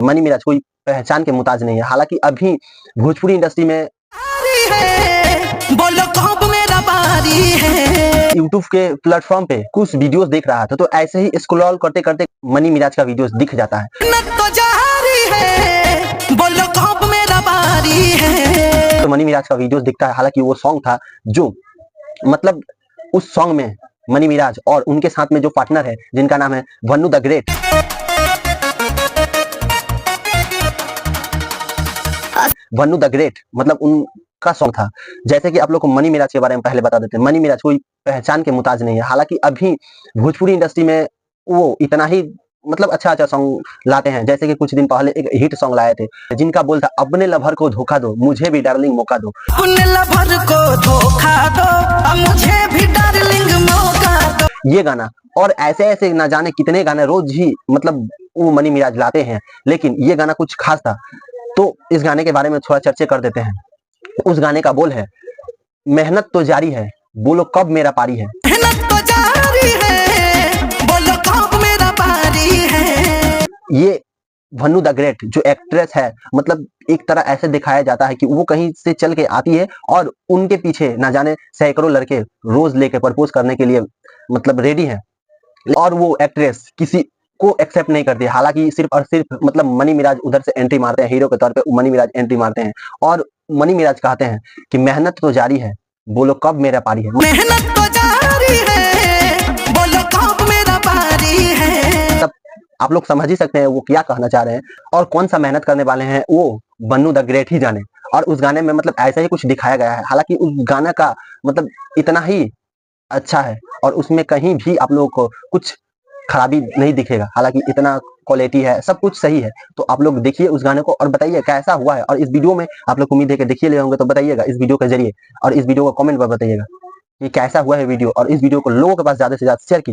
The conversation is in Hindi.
मनी मिराज कोई पहचान के मुताज नहीं है। हालांकि अभी भोजपुरी इंडस्ट्री में बोलो कब मेरा बारी है। यूट्यूब के प्लेटफॉर्म पे कुछ वीडियोस देख रहा था, तो ऐसे ही स्क्रॉल करते करते मनी मिराज का वीडियोस दिख जाता है। तो जारी है, बोलो कब मेरा बारी है। तो मनी मिराज का वीडियोस दिखता है। हालांकि वो सॉन्ग था जो मतलब उस सॉन्ग में मनी मिराज और उनके साथ में जो पार्टनर है जिनका नाम है भन्नू द ग्रेट, भन्नू द ग्रेट मतलब उनका सॉन्ग था। जैसे कि आप लोग को मनी मिराज के बारे में पहले बता देते हैं, मनी मिराज कोई पहचान के मुताज नहीं है। हालांकि अभी भोजपुरी इंडस्ट्री में वो इतना ही मतलब अच्छा सॉन्ग लाते हैं। जैसे कि कुछ दिन पहले एक हिट सॉन्ग लाए थे जिनका बोल था अपने लवर को धोखा दो मुझे भी डार्लिंग मौका दो, अपने लवर को धोखा दो मुझे भी डार्लिंग मौका दो। ये गाना और ऐसे ऐसे ना जाने कितने गाने रोज ही मतलब वो मनी मिराज लाते हैं, लेकिन ये गाना कुछ खास था। तो इस गाने के बारे में थोड़ा चर्चा कर देते हैं। उस गाने का बोल है, मेहनत तो जारी है बोलो कब मेरा पारी है। मेहनत तो जारी है, बोलो कब मेरा पारी है। ये भन्नू द ग्रेट जो एक्ट्रेस है, मतलब एक तरह ऐसे दिखाया जाता है कि वो कहीं से चल के आती है और उनके पीछे ना जाने सैकड़ों लड़के रोज लेके प्रपोज करने के लिए मतलब रेडी हैं, और वो एक्ट्रेस किसी को एक्सेप्ट नहीं करती है। हालांकि सिर्फ और सिर्फ मतलब मनी मिराज उधर से एंट्री मारते हैं, हीरो के तौर पे मनी मिराज एंट्री मारते हैं और मनी मिराज कहते हैं कि मेहनत तो जारी है बोलो कब मेरा पारी है। मेहनत तो जारी है, बोलो कब मेरा पारी है। तब आप लोग समझ ही सकते हैं वो क्या कहना चाह रहे हैं और कौन सा मेहनत करने वाले हैं वो भन्नू द ग्रेट ही जाने। और उस गाने में मतलब ऐसा ही कुछ दिखाया गया है। हालांकि उस गाना का मतलब इतना ही अच्छा है और उसमें कहीं भी आप लोगों को कुछ खराबी नहीं दिखेगा। हालांकि इतना क्वालिटी है, सब कुछ सही है। तो आप लोग देखिए उस गाने को और बताइए कैसा हुआ है। और इस वीडियो में आप लोग उम्मीद है कि देखिए ले होंगे, तो बताइएगा इस वीडियो के जरिए और इस वीडियो को कमेंट पर बताइएगा कि कैसा हुआ है वीडियो। और इस वीडियो को लोगों के पास ज्यादा से ज्यादा शेयर कीजिए।